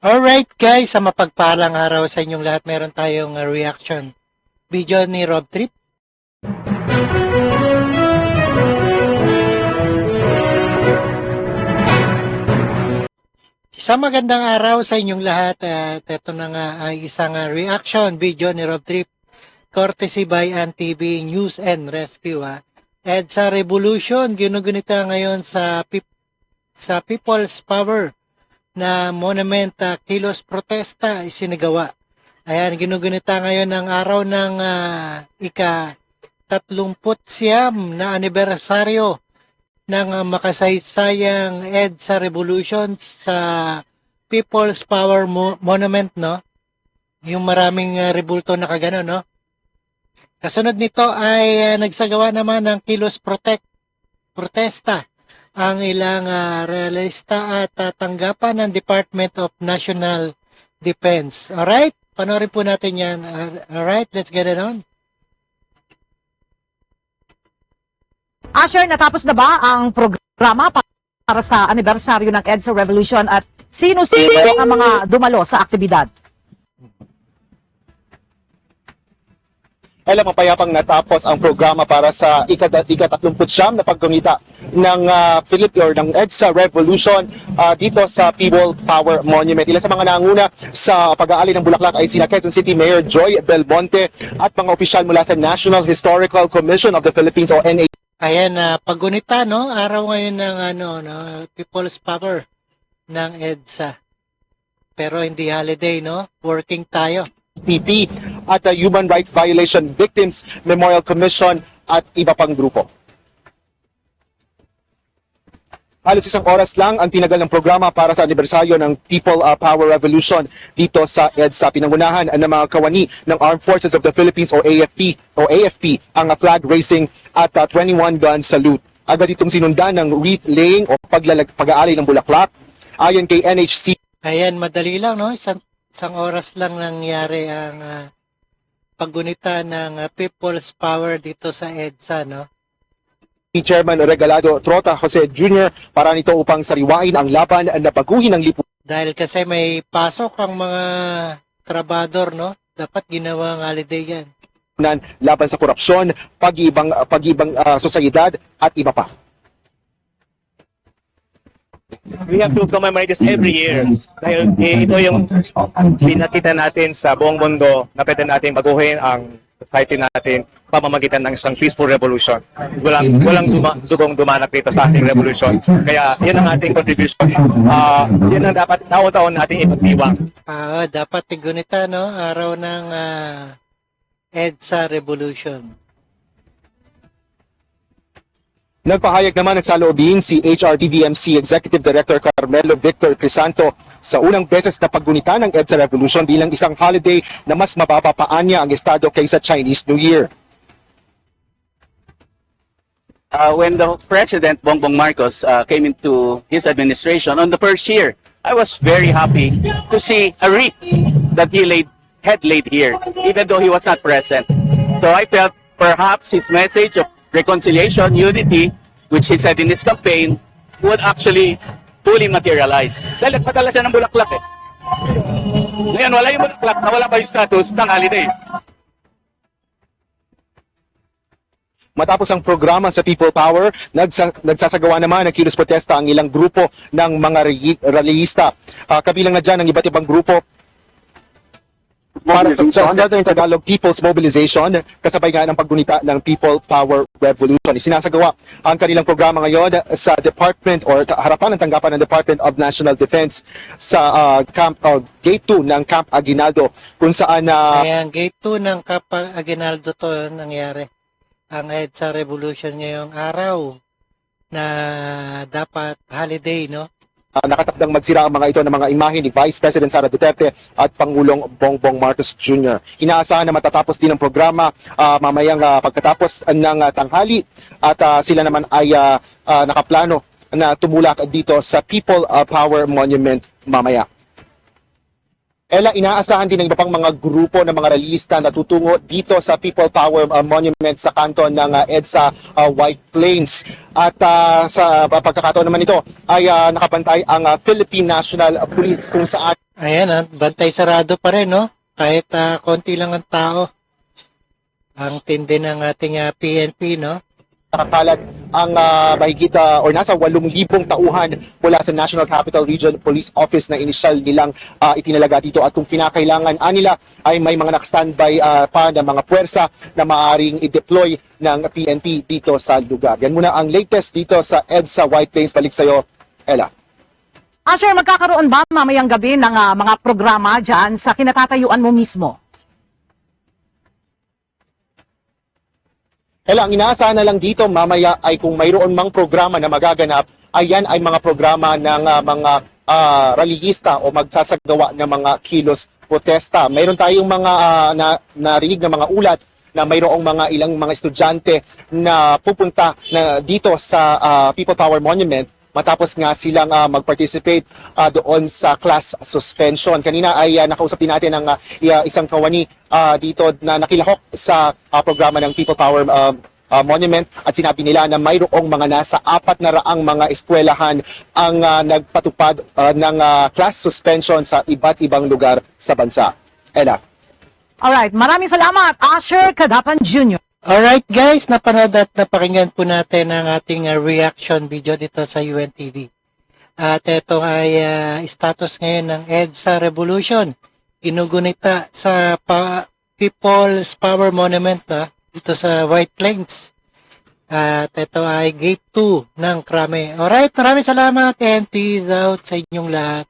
Alright guys, sa mapagpalang araw sa inyong lahat, meron tayong reaction video ni Rob Trip. Isang magandang araw sa inyong lahat at ito na nga ay isang reaction video ni Rob Trip courtesy by AnTV News and Rescue. EDSA Revolution, ginugunita ngayon sa People's Power na monument kilos protesta isinagawa. Ayan, ginugunita ngayon ang araw ng ika-39 na anibersaryo ng makasaysayang EDSA Revolution sa People's Power Monument, no? Yung maraming rebulto na kagano, no? Kasunod nito ay nagsagawa naman ng kilos protesta ang ilang realista at tanggapan ng Department of National Defense. Alright? Panoorin po natin yan. Alright, let's get it on. Asher, natapos na ba ang programa para sa anibersaryo ng EDSA Revolution at sino-sino ang mga dumalo sa aktibidad? Alam, mapayapang natapos ang programa para sa ika-39 na paggunita ng ng EDSA Revolution dito sa People Power Monument. Ilan sa mga nanguna sa pag-aali ng Bulaklak ay sina Quezon City Mayor Joy Belmonte at mga opisyal mula sa National Historical Commission of the Philippines o NA. Ayan, paggunita, no? Araw ngayon ng People's Power ng EDSA. Pero hindi holiday, no? Working tayo. CP at the Human Rights Violation Victims Memorial Commission at iba pang grupo. Halos isang oras lang ang tinagal ng programa para sa anibersaryo ng People Power Revolution dito sa EDSA. Pinangunahan ng mga kawani ng Armed Forces of the Philippines o AFP ang flag raising at 21 gun salute. Agad itong sinundan ng wreath laying o pag-aali ng bulaklak ayon kay NHC. Ayan, madali lang, no? Isang oras lang nangyari ang paggunita ng People's Power dito sa EDSA, no? Ni Chairman Regalado Trota Jose Jr. para nito upang sariwain ang laban na baguhin ng lipunan. Dahil kasi may pasok ang mga trabador, no? Dapat ginawang holiday yan. Laban sa korupsyon, pag-ibang sosyedad at iba pa. We have to commemorate this every year dahil ito yung pinakita natin sa buong mundo na pwede natin baguhin ang society natin pamamagitan ng isang peaceful revolution. Walang dugong dumanak dito sa ating revolution. Kaya yan ang ating contribution. Yan ang dapat taon-taon nating ipagdiwang. Dapat igunita, no? Araw ng EDSA Revolution. Nagpahayag naman ng saloobin si HRTVMC Executive Director Carmelo Victor Crisanto sa unang beses na paggunita ng EDSA Revolution bilang isang holiday na mas mababapaan niya ang estado kaysa Chinese New Year. When the President Bongbong Marcos came into his administration on the first year, I was very happy to see a wreath that he had laid here, even though he was not present. So I felt perhaps his message of reconciliation, unity, which he said in his campaign, would actually fully materialize. Dahil nagpadala siya ng bulaklak eh. Ngayon, wala yung bulaklak, nawala pa yung status ng holiday. Matapos ang programa sa People Power, nagsasagawa naman ng kilos protesta ang ilang grupo ng mga realista. Kabilang na dyan ang iba't ibang grupo para sa Southern Tagalog People's Mobilization, kasabay nga ng paggunita ng People Power Revolution. Isinasagawa ang kanilang programa ngayon sa Department or harapan ng tanggapan ng Department of National Defense sa Gate 2 ng Camp Aguinaldo, kung saan Ayan, Gate 2 ng Camp Aguinaldo to nangyari. Ang EDSA Revolution ngayong araw na dapat holiday, no? Nakatakdang magsira ang mga ito ng mga imahe ni Vice President Sara Duterte at Pangulong Bongbong Marcos Jr. Inaasahan na matatapos din ang programa mamayang pagkatapos ng tanghali at sila naman ay nakaplano na tumulak dito sa People Power Monument mamaya. Ella, inaasahan din ng iba pang mga grupo ng mga realista na tutungo dito sa People Power Monument sa kanto ng EDSA White Plains. At sa pagkakataon naman ito ay nakabantay ang Philippine National Police kung saan Ayan, bantay sarado pa rin, no? Kahit konti lang ang tao. Ang tindi ng ating PNP, no? Nakakalat ang mahigit or nasa 8,000 tauhan mula sa National Capital Region Police Office na inisyal nilang itinalaga dito, at kung kinakailangan nila ay may mga nakastandby pa na mga puwersa na maaaring i-deploy ng PNP dito sa lugar. Yan muna ang latest dito sa EDSA White Plains. Balik sa'yo, Ella. Asher, magkakaroon ba mamayang gabi ng mga programa dyan sa kinatatayuan mo mismo? Ella, ang inaasahan na lang dito mamaya ay kung mayroon mang programa na magaganap, ayan ay mga programa ng mga rallyista o magsasagawa ng mga kilos protesta. Mayroon tayong mga narinig na mga ulat na mayroong ilang mga estudyante na pupunta na dito sa People Power Monument matapos nga silang mag-participate doon sa class suspension. Kanina ay nakausap din natin ang isang kawani dito na nakilahok sa programa ng People Power Monument, at sinabi nila na mayroong mga nasa 400 mga eskwelahan ang nagpatupad ng class suspension sa iba't ibang lugar sa bansa. Ella. Alright, maraming salamat, Asher Kadapan Jr. Alright guys, napanood at napakinggan po natin ang ating reaction video dito sa UNTV. At ito ay status ngayon ng EDSA Revolution. Inugunita sa People's Power Monument dito sa White Plains. At ito ay Gate 2 ng Krame. Alright, maraming salamat and peace out sa inyong lahat.